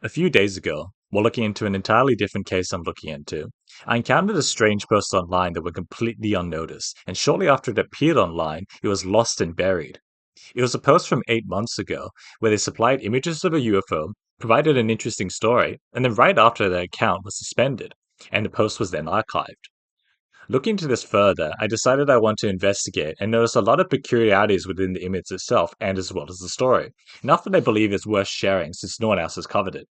A few days ago, while looking into an entirely different case I'm looking into, I encountered a strange post online that went completely unnoticed, and shortly after it appeared online, it was lost and buried. It was a post from 8 months ago, where they supplied images of a UFO, provided an interesting story, and then right after their account was suspended, and the post was then archived. Looking into this further, I decided I want to investigate and noticed a lot of peculiarities within the image itself and as well as the story, enough that I believe it's worth sharing since no one else has covered it.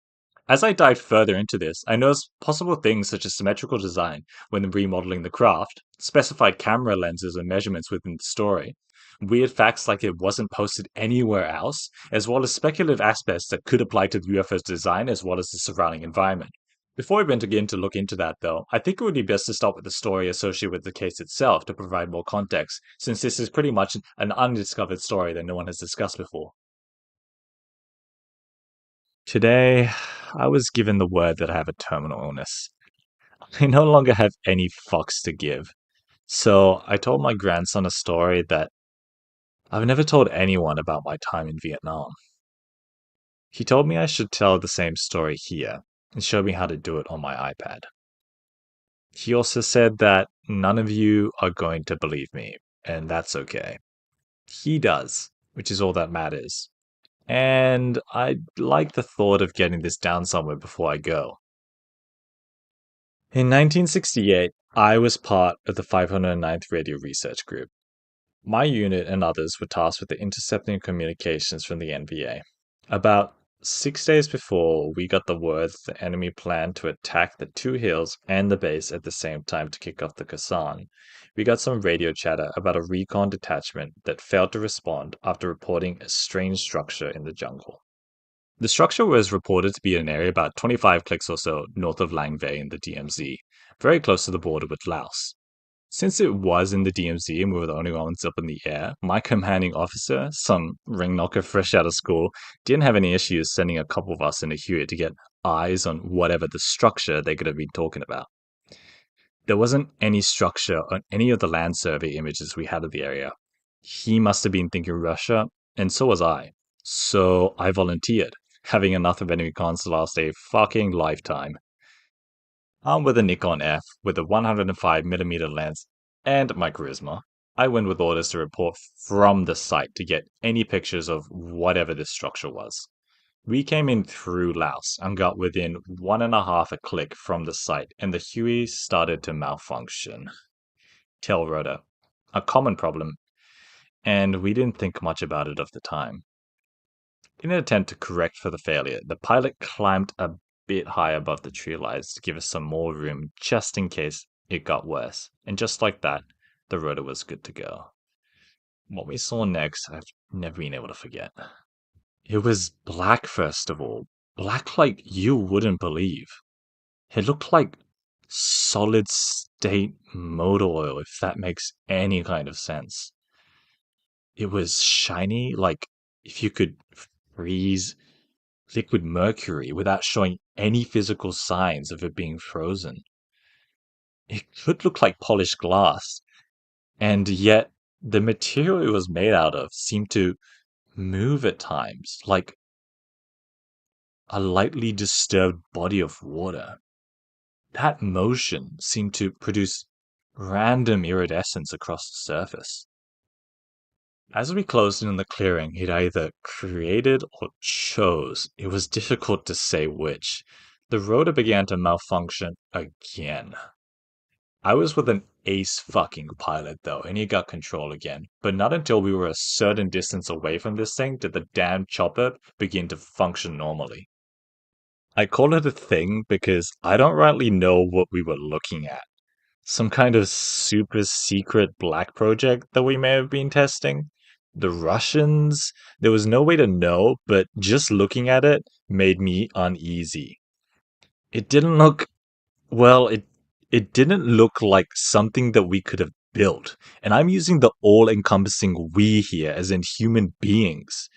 As I dived further into this, I noticed possible things such as symmetrical design when remodeling the craft, specified camera lenses and measurements within the story, weird facts like it wasn't posted anywhere else, as well as speculative aspects that could apply to the UFO's design as well as the surrounding environment. Before we begin to look into that, though, I think it would be best to start with the story associated with the case itself to provide more context, since this is pretty much an undiscovered story that no one has discussed before. Today, I was given the word that I have a terminal illness. I no longer have any fucks to give. So I told my grandson a story that I've never told anyone about my time in Vietnam. He told me I should tell the same story here and showed me how to do it on my iPad. He also said that none of you are going to believe me, and that's okay. He does, which is all that matters. And I like the thought of getting this down somewhere before I go. In 1968, I was part of the 509th Radio Research Group. My unit and others were tasked with intercepting communications from the NVA. About 6 days before, we got the word that the enemy planned to attack the two hills and the base at the same time to kick off the Kazan. We got some radio chatter about a recon detachment that failed to respond after reporting a strange structure in the jungle. The structure was reported to be in an area about 25 clicks or so north of Lang Vei in the DMZ, very close to the border with Laos. Since it was in the DMZ and we were the only ones up in the air, my commanding officer, some ring knocker fresh out of school, didn't have any issues sending a couple of us in a Huey to get eyes on whatever the structure they could have been talking about. There wasn't any structure on any of the land survey images we had of the area. He must have been thinking Russia, and so was I. So I volunteered, having enough of enemy cons to last a fucking lifetime. Armed with a Nikon F with a 105mm lens and my charisma, I went with orders to report from the site to get any pictures of whatever this structure was. We came in through Laos and got within 1.5 a click from the site, and the Huey started to malfunction. Tail rotor, a common problem, and we didn't think much about it at the time. In an attempt to correct for the failure, the pilot climbed a bit high above the tree lines to give us some more room just in case it got worse. And just like that, the rotor was good to go. What we saw next, I've never been able to forget. It was black, first of all. Black like you wouldn't believe. It looked like solid state motor oil, if that makes any kind of sense. It was shiny, like if you could freeze liquid mercury without showing any physical signs of it being frozen. It could look like polished glass, and yet the material it was made out of seemed to move at times, like a lightly disturbed body of water. That motion seemed to produce random iridescence across the surface. As we closed in on the clearing, it either created or chose. It was difficult to say which. The rotor began to malfunction again. I was with an ace fucking pilot though, and he got control again. But not until we were a certain distance away from this thing did the damn chopper begin to function normally. I call it a thing because I don't rightly know what we were looking at. Some kind of super secret black project that we may have been testing. The Russians, there was no way to know, but just looking at it made me uneasy. It didn't look, well, it didn't look like something that we could have built. And I'm using the all-encompassing we here as in human beings.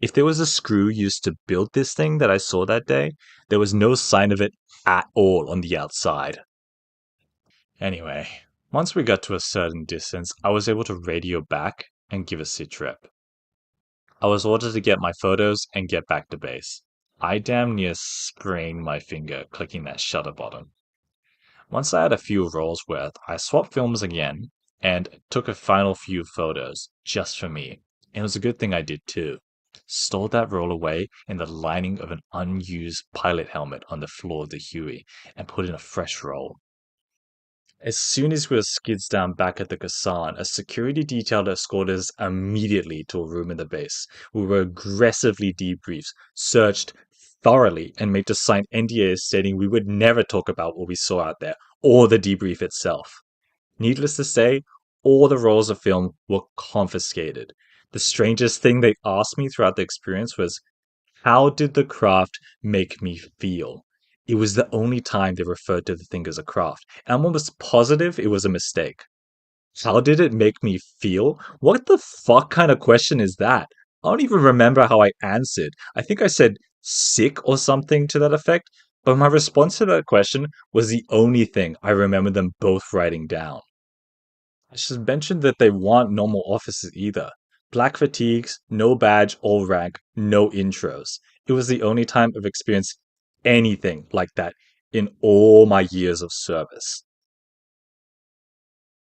If there was a screw used to build this thing that I saw that day, there was no sign of it at all on the outside. Anyway, once we got to a certain distance, I was able to radio back and give a sit rep. I was ordered to get my photos and get back to base. I damn near sprained my finger clicking that shutter button. Once I had a few rolls worth, I swapped films again and took a final few photos just for me. And it was a good thing I did too. Stored that roll away in the lining of an unused pilot helmet on the floor of the Huey and put in a fresh roll. As soon as we were skids down back at the Kasan, a security detail escorted us immediately to a room in the base. We were aggressively debriefed, searched thoroughly, and made to sign NDAs stating we would never talk about what we saw out there, or the debrief itself. Needless to say, all the rolls of film were confiscated. The strangest thing they asked me throughout the experience was, how did the craft make me feel? It was the only time they referred to the thing as a craft, and I'm almost positive it was a mistake. How did it make me feel? What the fuck kind of question is that? I don't even remember how I answered. I think I said sick or something to that effect, but my response to that question was the only thing I remember them both writing down. I should mention that they weren't normal officers either. Black fatigues, no badge or rank, no intros. It was the only time I've experienced anything like that in all my years of service.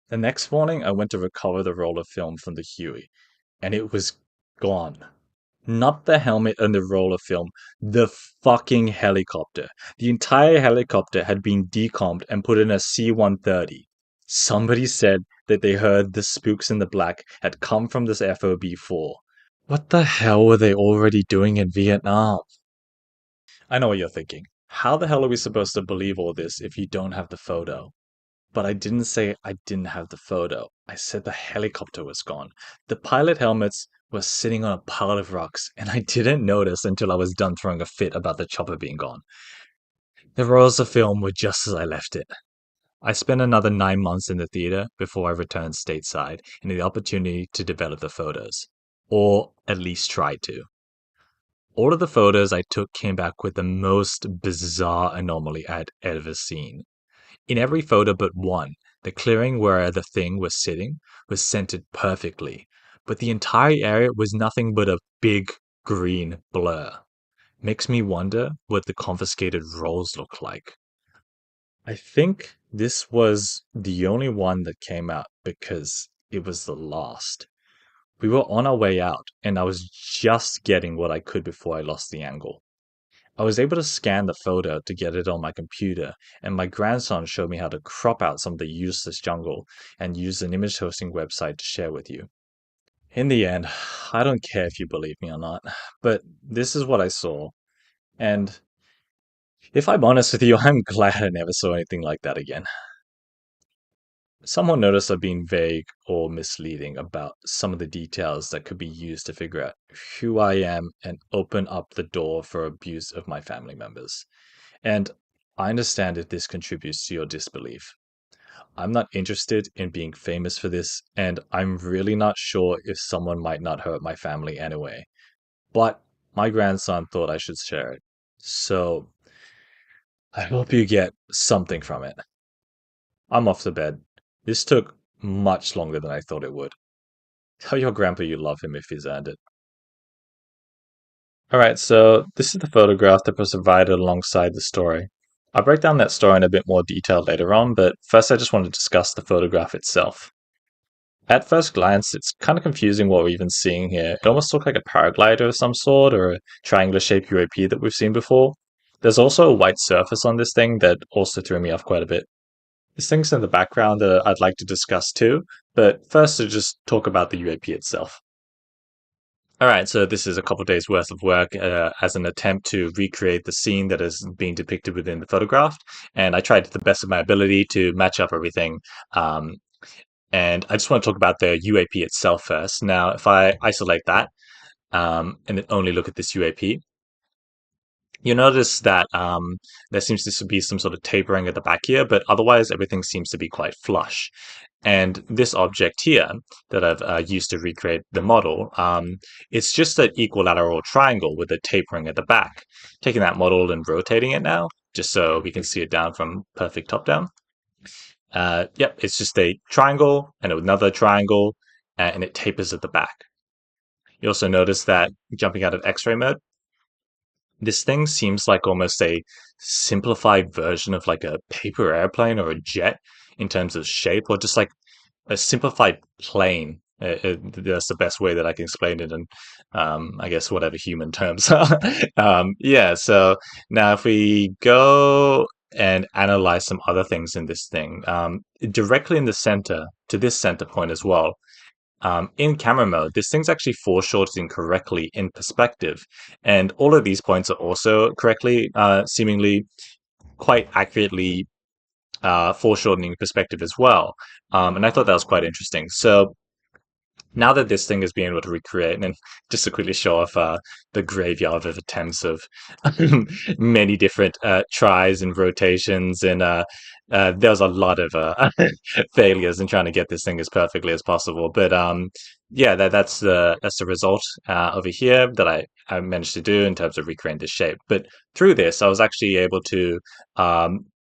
The next morning, I went to recover the roll of film from the Huey, and it was gone. Not the helmet and the roll of film, the fucking helicopter. The entire helicopter had been decomped and put in a C-130. Somebody said that they heard the spooks in the black had come from this FOB4. What the hell were they already doing in Vietnam? I know what you're thinking. How the hell are we supposed to believe all this if you don't have the photo? But I didn't say I didn't have the photo. I said the helicopter was gone. The pilot helmets were sitting on a pile of rocks, and I didn't notice until I was done throwing a fit about the chopper being gone. The rolls of film were just as I left it. I spent another 9 months in the theater before I returned stateside and had the opportunity to develop the photos. Or at least try to. All of the photos I took came back with the most bizarre anomaly I had ever seen. In every photo but one, the clearing where the thing was sitting was centered perfectly, but the entire area was nothing but a big green blur. Makes me wonder what the confiscated rolls look like. I think this was the only one that came out because it was the last. We were on our way out, and I was just getting what I could before I lost the angle. I was able to scan the photo to get it on my computer, and my grandson showed me how to crop out some of the useless jungle and use an image hosting website to share with you. In the end, I don't care if you believe me or not, but this is what I saw, and if I'm honest with you, I'm glad I never saw anything like that again. Someone noticed I've been vague or misleading about some of the details that could be used to figure out who I am and open up the door for abuse of my family members. And I understand if this contributes to your disbelief. I'm not interested in being famous for this, and I'm really not sure if someone might not hurt my family anyway. But my grandson thought I should share it. So I hope you get something from it. I'm off to bed. This took much longer than I thought it would. Tell your grandpa you love him if he's earned it. Alright, so this is the photograph that was provided alongside the story. I'll break down that story in a bit more detail later on, but first I just want to discuss the photograph itself. At first glance, it's kind of confusing what we're even seeing here. It almost looks like a paraglider of some sort, or a triangular-shaped UAP that we've seen before. There's also a white surface on this thing that also threw me off quite a bit. There's things in the background that I'd like to discuss too, but first to just talk about the UAP itself. Alright, so this is a couple days worth of work as an attempt to recreate the scene that is being depicted within the photograph, and I tried to the best of my ability to match up everything. And I just want to talk about the UAP itself first. Now, if I isolate that and then only look at this UAP, you'll notice that there seems to be some sort of tapering at the back here, but otherwise everything seems to be quite flush. And this object here that I've used to recreate the model, it's just an equilateral triangle with a tapering at the back. Taking that model and rotating it now, just so we can see it down from perfect top down. Yep, it's just a triangle and another triangle, and it tapers at the back. You also notice that jumping out of X-ray mode, This thing seems like almost a simplified version of like a paper airplane or a jet in terms of shape, or just like a simplified plane. That's the best way that I can explain it, and I guess whatever human terms are. Yeah. So now, if we go and analyze some other things in this thing, directly in the center to this center point as well. In camera mode, this thing's actually foreshortening correctly in perspective, and all of these points are also correctly, seemingly quite accurately foreshortening perspective as well. And I thought that was quite interesting. So now that this thing is being able to recreate, and just to quickly show off the graveyard of attempts of many different tries and rotations, and there's a lot of failures in trying to get this thing as perfectly as possible. But yeah, that's the result over here that I managed to do in terms of recreating this shape. But through this, I was actually able to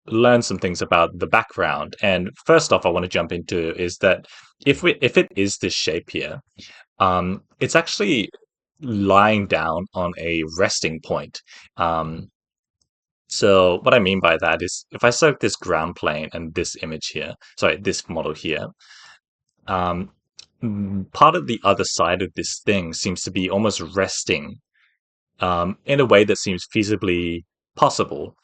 learn some things about the background. And first off, I want to jump into is that if it is this shape here, it's actually lying down on a resting point. Um, so what I mean by that is if I select this ground plane and this image here, sorry, this model here, um, part of the other side of this thing seems to be almost resting in a way that seems feasibly possible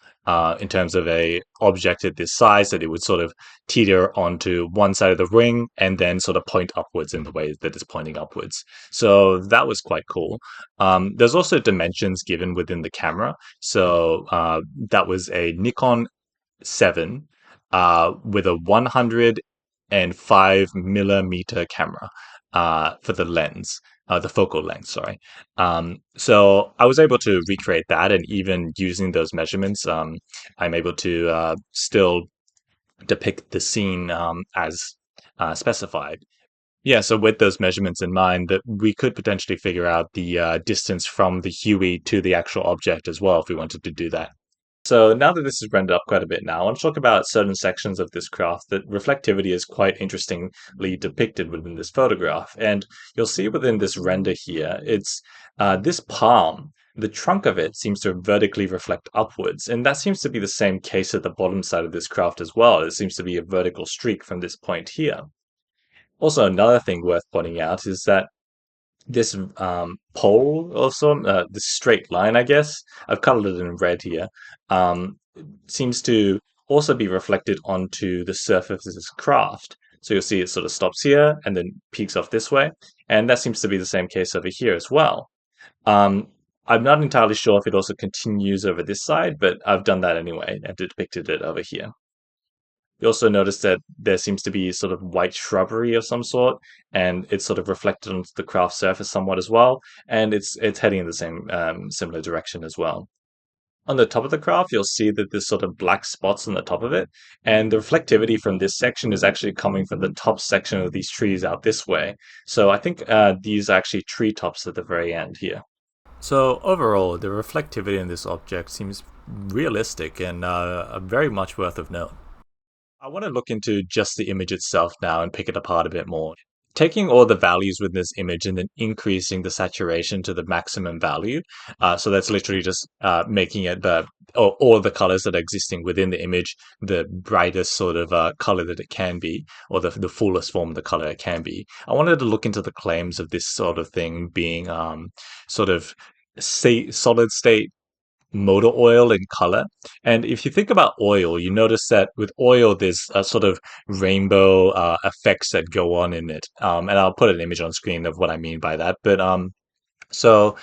in terms of a object at this size, that it would sort of teeter onto one side of the ring and then sort of point upwards in the way that it's pointing upwards. So that was quite cool. There's also dimensions given within the camera. So that was a Nikon 7 with a 105 millimeter camera for the lens, the focal length, sorry. So I was able to recreate that, and even using those measurements, I'm able to still depict the scene as specified. Yeah, so with those measurements in mind, that we could potentially figure out the distance from the Huey to the actual object as well if we wanted to do that. So now that this is rendered up quite a bit now, I want to talk about certain sections of this craft that reflectivity is quite interestingly depicted within this photograph. And you'll see within this render here, it's this palm, the trunk of it seems to vertically reflect upwards. And that seems to be the same case at the bottom side of this craft as well. It seems to be a vertical streak from this point here. Also, another thing worth pointing out is that this pole also this straight line, I guess I've colored it in red here, seems to also be reflected onto the surface of this craft. So you'll see it sort of stops here and then peaks off this way, and that seems to be the same case over here as well. um, I'm not entirely sure if it also continues over this side, but I've done that anyway and depicted it over here. You also notice that there seems to be sort of white shrubbery of some sort, and it's sort of reflected onto the craft surface somewhat as well, and it's heading in the same similar direction as well. On the top of the craft, you'll see that there's sort of black spots on the top of it, and the reflectivity from this section is actually coming from the top section of these trees out this way. So I think these are actually tree tops at the very end here. So overall, the reflectivity in this object seems realistic and very much worth of note. I want to look into just the image itself now and pick it apart a bit more. Taking all the values within this image and then increasing the saturation to the maximum value. So that's literally just making it all the colors that are existing within the image the brightest sort of color that it can be, or the fullest form of the color it can be. I wanted to look into the claims of this sort of thing being sort of solid state motor oil in color. And if you think about oil, you notice that with oil, there's a sort of rainbow effects that go on in it. And I'll put an image on screen of what I mean by that. But so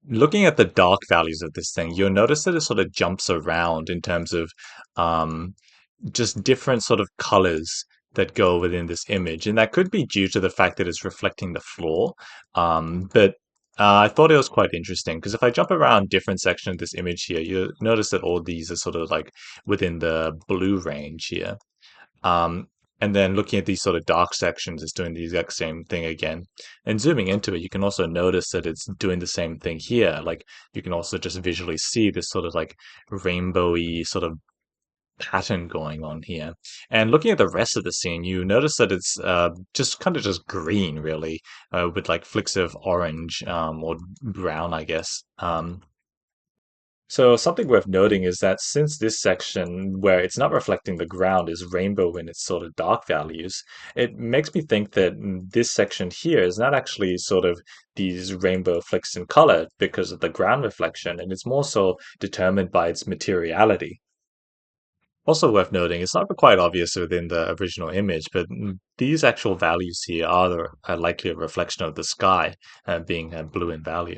looking at the dark values of this thing, you'll notice that it sort of jumps around in terms of um, just different sort of colors that go within this image, and that could be due to the fact that it's reflecting the floor. But I thought it was quite interesting because if I jump around different sections of this image here, you notice that all these are sort of like within the blue range here. Um, and then looking at these sort of dark sections, it's doing the exact same thing again. And zooming into it, you can also notice that it's doing the same thing here. Like you can also just visually see this sort of like rainbowy sort of pattern going on here. And looking at the rest of the scene, you notice that it's just kind of just green, really, with like flicks of orange or brown, I guess. So something worth noting is that since this section where it's not reflecting the ground is rainbow in its sort of dark values, it makes me think that this section here is not actually sort of these rainbow flicks in color because of the ground reflection, and it's more so determined by its materiality. Also worth noting, it's not quite obvious within the original image, but these actual values here are likely a reflection of the sky, being blue in value.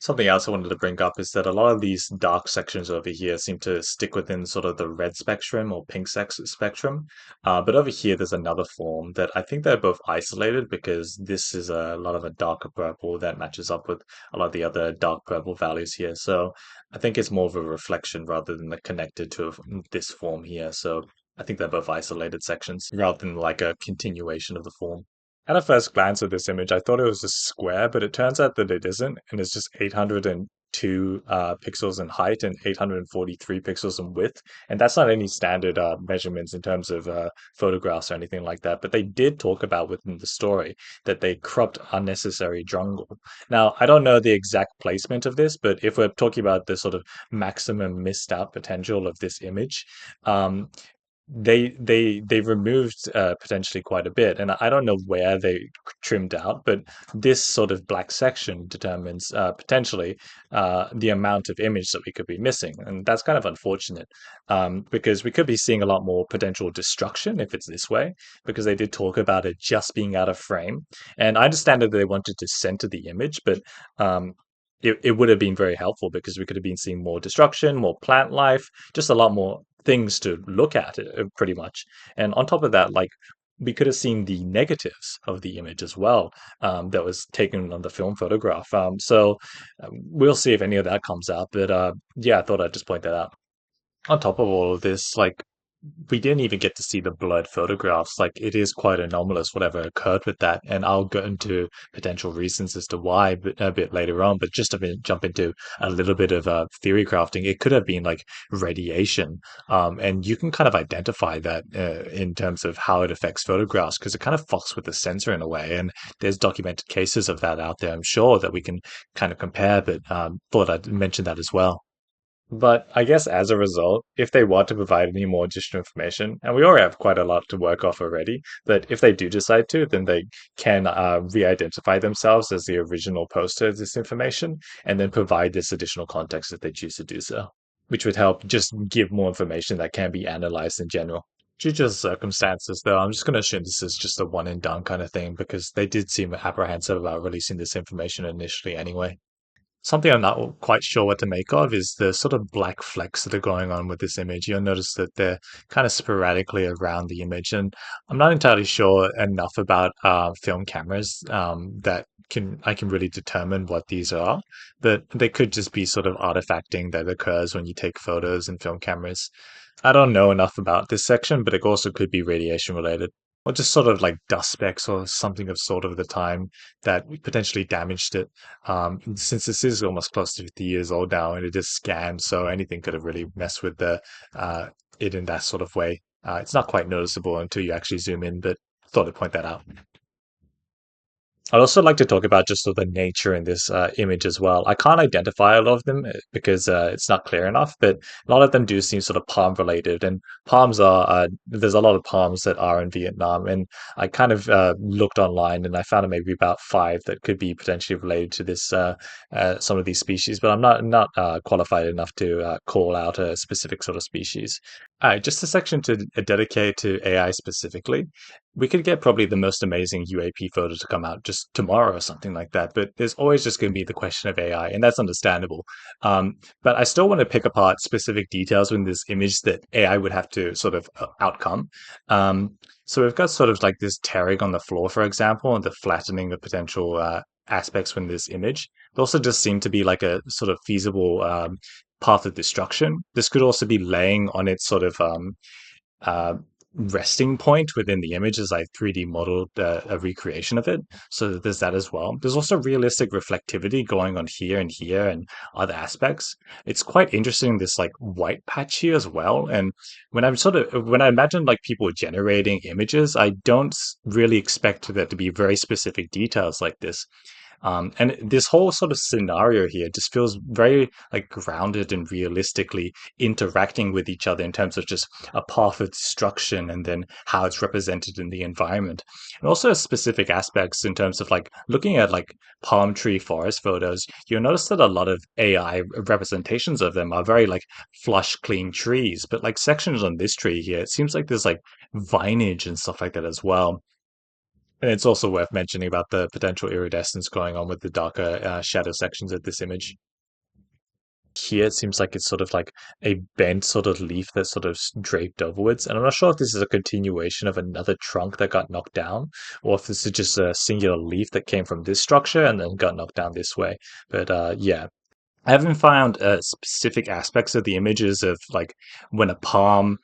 Something else I wanted to bring up is that a lot of these dark sections over here seem to stick within sort of the red spectrum or pink spectrum. But over here, there's another form that I think they're both isolated because this is a lot of a darker purple that matches up with a lot of the other dark purple values here. So I think it's more of a reflection rather than connected to this form here. So I think they're both isolated sections rather than like a continuation of the form. At a first glance at this image, I thought it was a square, but it turns out that it isn't, and it's just 802 pixels in height and 843 pixels in width. And that's not any standard measurements in terms of photographs or anything like that. But they did talk about within the story that they cropped unnecessary jungle. Now, I don't know the exact placement of this, but if we're talking about the sort of maximum missed out potential of this image, um, they removed potentially quite a bit, and I don't know where they trimmed out, but this sort of black section determines potentially the amount of image that we could be missing, and that's kind of unfortunate because we could be seeing a lot more potential destruction if it's this way, because they did talk about it just being out of frame, and I understand that they wanted to center the image, but it would have been very helpful because we could have been seeing more destruction, more plant life, just a lot more things to look at pretty much. And on top of that, like we could have seen the negatives of the image as well that was taken on the film photograph. So we'll see if any of that comes out. But yeah, I thought I'd just point that out. On top of all of this, like we didn't even get to see the blood photographs. Like it is quite anomalous whatever occurred with that, and I'll go into potential reasons as to why a bit later on. But just to jump into a little bit of theory crafting, it could have been like radiation, and you can kind of identify that in terms of how it affects photographs because it kind of fucks with the sensor in a way. And there's documented cases of that out there, I'm sure, that we can kind of compare. But thought I'd mention that as well. But I guess as a result, if they want to provide any more additional information, and we already have quite a lot to work off already, but if they do decide to, then they can re-identify themselves as the original poster of this information, and then provide this additional context if they choose to do so, which would help just give more information that can be analyzed in general. Due to the circumstances, though, I'm just going to assume this is just a one and done kind of thing because they did seem apprehensive about releasing this information initially anyway. Something I'm not quite sure what to make of is the sort of black flecks that are going on with this image. You'll notice that they're kind of sporadically around the image, and I'm not entirely sure enough about film cameras that I can really determine what these are. But they could just be sort of artifacting that occurs when you take photos in film cameras. I don't know enough about this section, but it also could be radiation related. Or just sort of like dust specks or something of sort of the time that potentially damaged it. Since this is almost close to 50 years old now and it is scanned, so anything could have really messed with the it in that sort of way. It's not quite noticeable until you actually zoom in, but thought I'd point that out. I'd also like to talk about just sort of the nature in this image as well. I can't identify a lot of them because it's not clear enough, but a lot of them do seem sort of palm related. And palms are, there's a lot of palms that are in Vietnam. And I kind of looked online and I found maybe about five that could be potentially related to this, some of these species, but I'm not qualified enough to call out a specific sort of species. All right, just a section to dedicate to AI specifically. We could get probably the most amazing UAP photo to come out just tomorrow or something like that. But there's always just going to be the question of AI, and that's understandable. But I still want to pick apart specific details in this image that AI would have to sort of outcome. So we've got sort of like this tearing on the floor, for example, and the flattening of potential aspects from this image. It also just seemed to be like a sort of feasible path of destruction. This could also be laying on its sort of uh, resting point within the image is like 3D modeled a recreation of it. So there's that as well. There's also realistic reflectivity going on here and other aspects. It's quite interesting, this like white patch here as well. And when I imagine like people generating images, I don't really expect there to be very specific details like this. And this whole sort of scenario here just feels very like grounded and realistically interacting with each other in terms of just a path of destruction and then how it's represented in the environment. And also specific aspects in terms of like looking at like palm tree forest photos, you'll notice that a lot of AI representations of them are very like flush, clean trees. But like sections on this tree here, it seems like there's like vinage and stuff like that as well. And it's also worth mentioning about the potential iridescence going on with the darker shadow sections of this image. Here it seems like it's sort of like a bent sort of leaf that's sort of draped overwards. And I'm not sure if this is a continuation of another trunk that got knocked down, or if this is just a singular leaf that came from this structure and then got knocked down this way. But yeah, I haven't found specific aspects of the images of like when a palm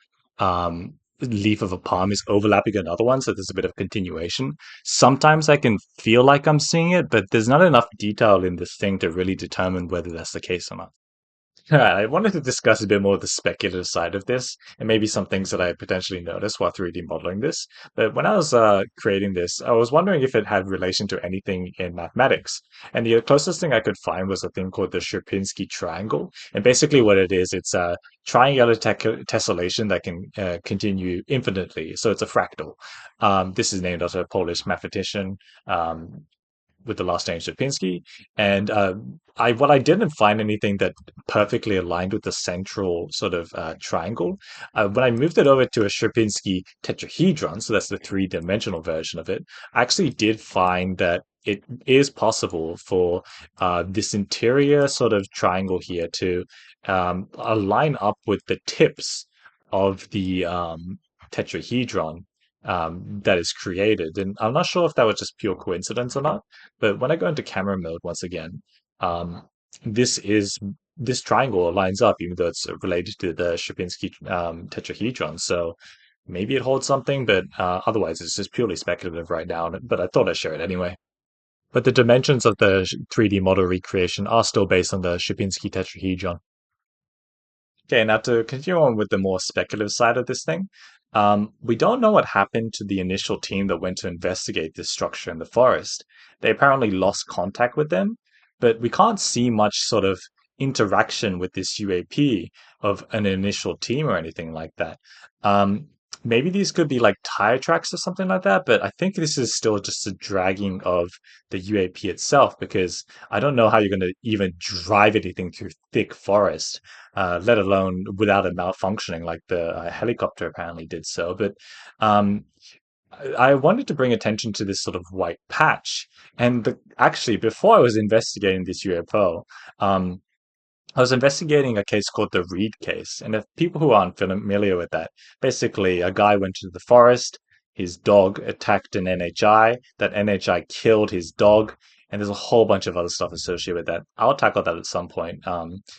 leaf of a palm is overlapping another one, so there's a bit of continuation. Sometimes I can feel like I'm seeing it, but there's not enough detail in this thing to really determine whether that's the case or not. I wanted to discuss a bit more of the speculative side of this, and maybe some things that I potentially noticed while 3D modeling this. But when I was creating this, I was wondering if it had relation to anything in mathematics. And the closest thing I could find was a thing called the Sierpinski triangle. And basically, what it is, it's a triangular tessellation that can continue infinitely. So it's a fractal. This is named after a Polish mathematician. With the last name Sierpinski, and what I didn't find anything that perfectly aligned with the central sort of triangle. When I moved it over to a Sierpinski tetrahedron, so that's the three-dimensional version of it, I actually did find that it is possible for this interior sort of triangle here to align up with the tips of the tetrahedron that is created. And I'm not sure if that was just pure coincidence or not, but when I go into camera mode once again, um, this is this triangle lines up, even though it's related to the Sierpinski tetrahedron. So maybe it holds something, but otherwise it's just purely speculative right now. But I thought I'd share it anyway. But the dimensions of the 3D model recreation are still based on the Sierpinski tetrahedron. Okay, now to continue on with the more speculative side of this thing, we don't know what happened to the initial team that went to investigate this structure in the forest. They apparently lost contact with them, but we can't see much sort of interaction with this UAP of an initial team or anything like that. Um, Maybe these could be like tire tracks or something like that, but I think this is still just a dragging of the UAP itself because I don't know how you're going to even drive anything through thick forest, let alone without it malfunctioning like the helicopter apparently did so. But um, I wanted to bring attention to this sort of white patch. And actually, before I was investigating this UFO, um, I was investigating a case called the Reed case. And if people who aren't familiar with that, basically a guy went to the forest, his dog attacked an NHI, that NHI killed his dog, and there's a whole bunch of other stuff associated with that. I'll tackle that at some point,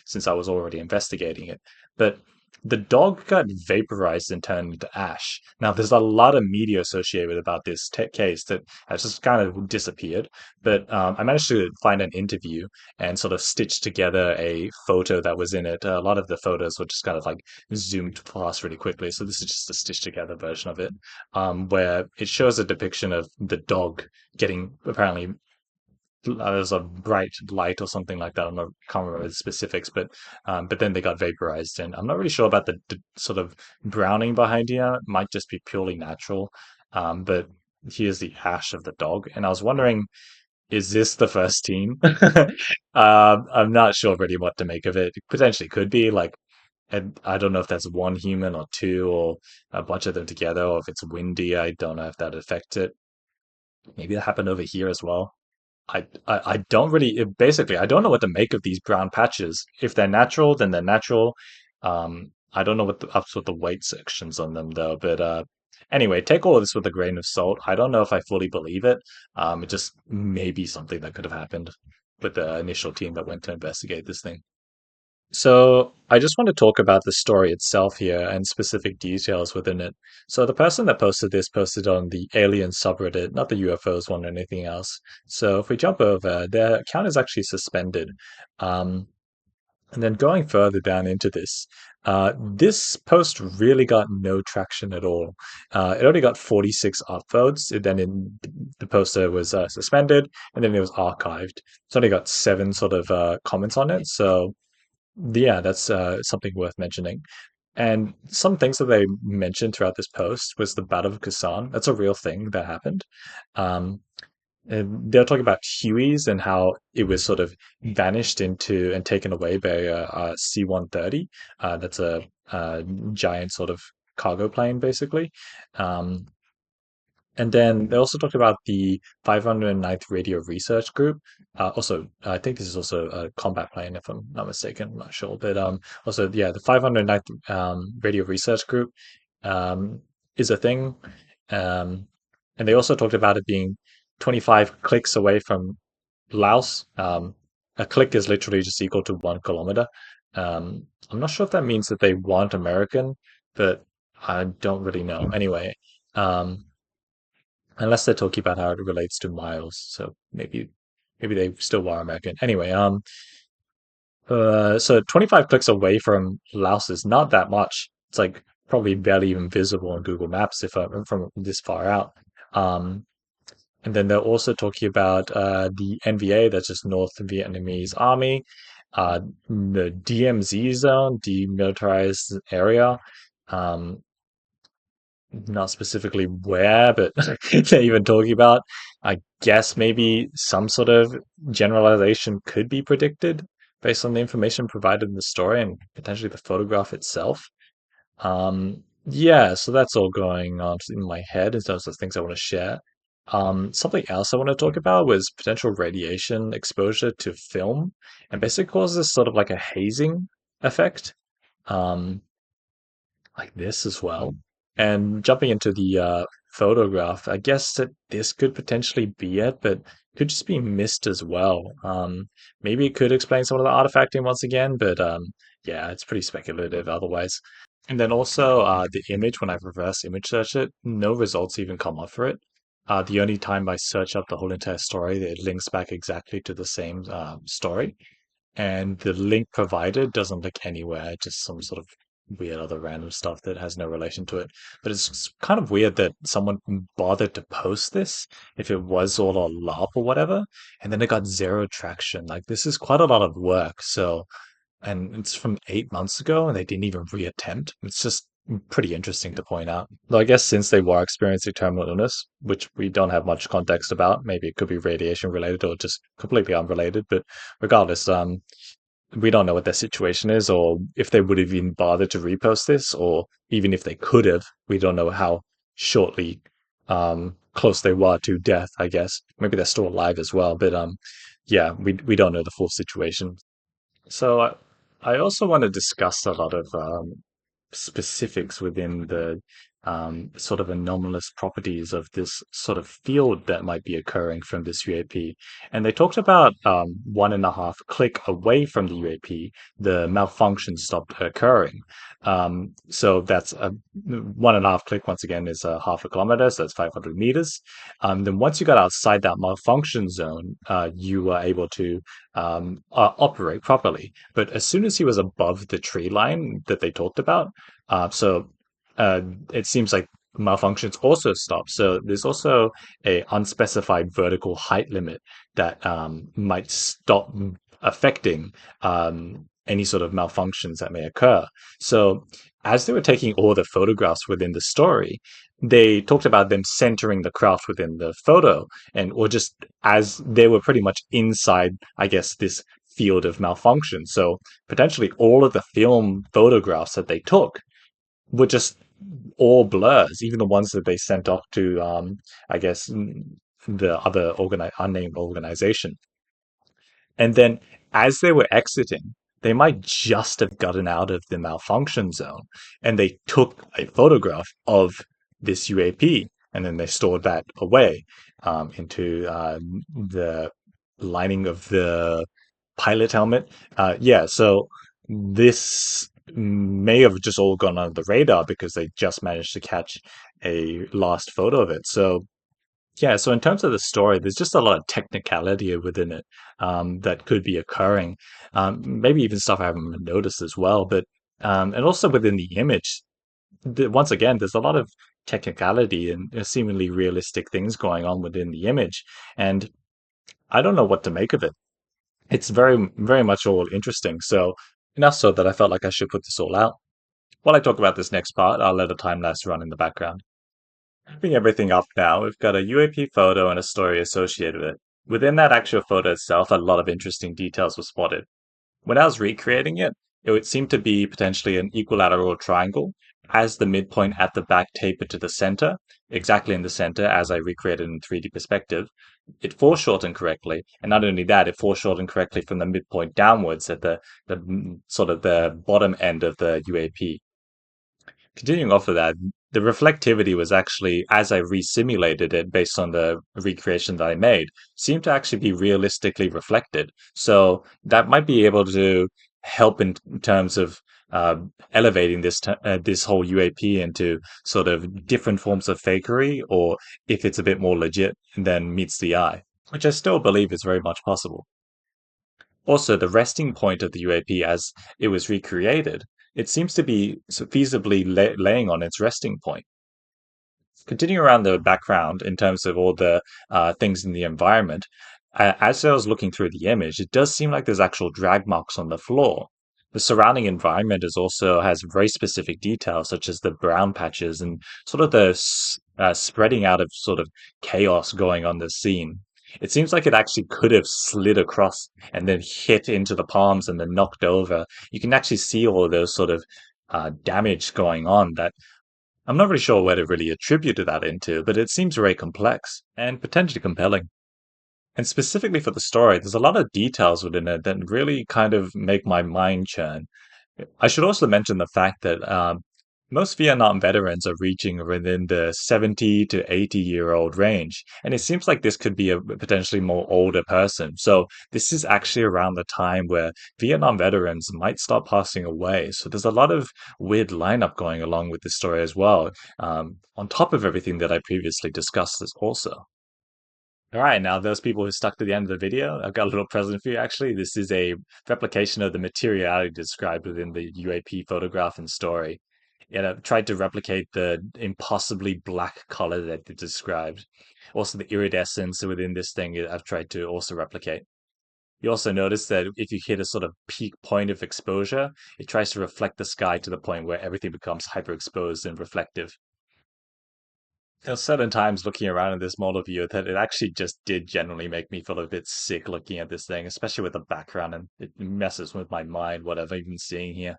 since I was already investigating it. But the dog got vaporized and turned into ash. Now, there's a lot of media associated with about this case that has just kind of disappeared. But I managed to find an interview and sort of stitched together a photo that was in it. A lot of the photos were just kind of like zoomed past really quickly. So this is just a stitched together version of it, where it shows a depiction of the dog getting apparently there's a bright light or something like that. Can't remember the specifics, but then they got vaporized, and I'm not really sure about the sort of browning behind here. It might just be purely natural, but here's the ash of the dog, and I was wondering, is this the first team? I'm not sure really what to make of it. It potentially could be like, and I don't know if that's one human or two or a bunch of them together, or if it's windy. I don't know if that affects it. Maybe that happened over here as well. I don't really basically I don't know what to make of these brown patches. If they're natural, then they're natural. I don't know what the ups with the weight sections on them though. But anyway, take all of this with a grain of salt. I don't know if I fully believe it. It just may be something that could have happened with the initial team that went to investigate this thing. So I just want to talk about the story itself here and specific details within it. So the person that posted this posted on the alien subreddit, not the UFOs one or anything else. So if we jump over, their account is actually suspended. Um, And then going further down into this, this post really got no traction at all. It only got 46 upvotes, and then the poster was suspended, and then it was archived. It's only got seven sort of comments on it. So yeah, that's something worth mentioning. And some things that they mentioned throughout this post was the Battle of Khasan. That's a real thing that happened. Um, and they're talking about Hueys and how it was sort of vanished into and taken away by a C-130. That's a giant sort of cargo plane, basically. Um, and then they also talked about the 509th Radio Research Group. Also, I think this is also a combat plane, if I'm not mistaken. I'm not sure, but also, yeah, the 509th Radio Research Group um, is a thing. Um, and they also talked about it being 25 clicks away from Laos. A click is literally just equal to 1 kilometer. I'm not sure if that means that they want American, but I don't really know. Anyway, um, unless they're talking about how it relates to miles, so maybe they still are American. Anyway, so 25 clicks away from Laos is not that much. It's like probably barely even visible on Google Maps if I'm from this far out. Um, and then they're also talking about the NVA, that's just North Vietnamese Army, the DMZ zone, demilitarized area. Um, Not specifically where, but they're even talking about. I guess maybe some sort of generalization could be predicted based on the information provided in the story and potentially the photograph itself. Yeah, so that's all going on in my head in terms of things I want to share. Something else I want to talk about was potential radiation exposure to film, and basically causes sort of like a hazing effect. Um, like this as well. And jumping into the photograph, I guess that this could potentially be it, but could just be missed as well. Maybe it could explain some of the artifacting once again, but yeah, it's pretty speculative otherwise. And then also the image, when I reverse image search it, no results even come up for it. The only time I search up the whole entire story, it links back exactly to the same story, and the link provided doesn't link anywhere, just some sort of weird other random stuff that has no relation to it. But it's kind of weird that someone bothered to post this if it was all a LARP or whatever, and then it got zero traction. Like, this is quite a lot of work. So, and it's from 8 months ago, and they didn't even reattempt. It's just pretty interesting to point out. Though I guess since they were experiencing terminal illness, which we don't have much context about, maybe it could be radiation related or just completely unrelated. But regardless, we don't know what their situation is, or if they would have even bothered to repost this, or even if they could have, we don't know how shortly close they were to death. I guess maybe they're still alive as well, but yeah, we don't know the full situation. So I also want to discuss a lot of specifics within the sort of anomalous properties of this sort of field that might be occurring from this UAP. And they talked about 1.5 click away from the UAP, the malfunction stopped occurring. So that's a 1.5 click, once again, is a half a kilometer, so that's 500 meters. Then once you got outside that malfunction zone, you were able to operate properly. But as soon as he was above the tree line that they talked about, so it seems like malfunctions also stop. So there's also a unspecified vertical height limit that might stop affecting any sort of malfunctions that may occur. So as they were taking all the photographs within the story, they talked about them centering the craft within the photo, and or just as they were pretty much inside, I guess, this field of malfunction. So potentially all of the film photographs that they took were just all blurs, even the ones that they sent off to, I guess, the other unnamed organization. And then as they were exiting, they might just have gotten out of the malfunction zone, and they took a photograph of this UAP, and then they stored that away into the lining of the pilot helmet. Yeah, so this may have just all gone under the radar because they just managed to catch a last photo of it. So Yeah, so in terms of the story, there's just a lot of technicality within it that could be occurring. Maybe even stuff I haven't noticed as well. But and also within the image, once again, there's a lot of technicality and seemingly realistic things going on within the image, and I don't know what to make of it. It's very much all interesting. So enough so that I felt like I should put this all out. While I talk about this next part, I'll let a time lapse run in the background. Wrapping everything up now, we've got a UAP photo and a story associated with it. Within that actual photo itself, a lot of interesting details were spotted. When I was recreating it, it would seem to be potentially an equilateral triangle, as the midpoint at the back tapered to the center, exactly in the center as I recreated in 3D perspective. It foreshortened correctly, and not only that, it foreshortened correctly from the midpoint downwards at the sort of the bottom end of the UAP. Continuing off of that, the reflectivity was actually, as I resimulated it based on the recreation that I made, seemed to actually be realistically reflected. So that might be able to help in terms of uh, elevating this whole UAP into sort of different forms of fakery, or if it's a bit more legit than meets the eye, which I still believe is very much possible. Also, the resting point of the UAP as it was recreated, it seems to be feasibly laying on its resting point. Continuing around the background in terms of all the things in the environment, as I was looking through the image, it does seem like there's actual drag marks on the floor. The surrounding environment is also has very specific details, such as the brown patches and sort of the spreading out of sort of chaos going on the scene. It seems like it actually could have slid across and then hit into the palms and then knocked over. You can actually see all of those sort of damage going on that I'm not really sure where to really attribute that into, but it seems very complex and potentially compelling. And specifically for the story, there's a lot of details within it that really kind of make my mind churn. I should also mention the fact that most Vietnam veterans are reaching within the 70 to 80-year-old range. And it seems like this could be a potentially more older person. So this is actually around the time where Vietnam veterans might start passing away. So there's a lot of weird lineup going along with this story as well, on top of everything that I previously discussed as also. All right, now those people who stuck to the end of the video, I've got a little present for you actually. This is a replication of the materiality described within the UAP photograph and story. And I've tried to replicate the impossibly black color that it described. Also the iridescence within this thing I've tried to also replicate. You also notice that if you hit a sort of peak point of exposure, it tries to reflect the sky to the point where everything becomes hyperexposed and reflective. There's certain times looking around in this model view that it actually just did generally make me feel a bit sick looking at this thing, especially with the background, and it messes with my mind, what I've even seeing here.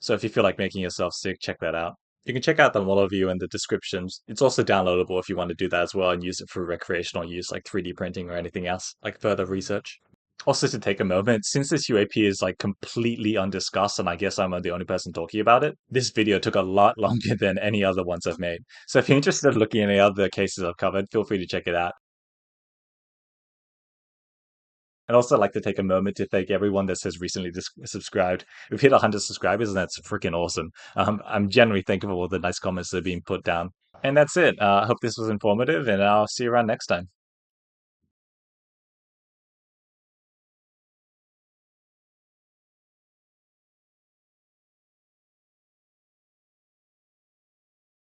So if you feel like making yourself sick, check that out. You can check out the model view in the descriptions. It's also downloadable if you want to do that as well and use it for recreational use like 3D printing or anything else, like further research. Also, to take a moment, since this UAP is like completely undiscussed, and I guess I'm the only person talking about it, this video took a lot longer than any other ones I've made. So if you're interested in looking at any other cases I've covered, feel free to check it out. And also, I'd like to take a moment to thank everyone that has recently subscribed. We've hit 100 subscribers, and that's freaking awesome. I'm genuinely thankful for the nice comments that are being put down. And that's it. I hope this was informative, and I'll see you around next time.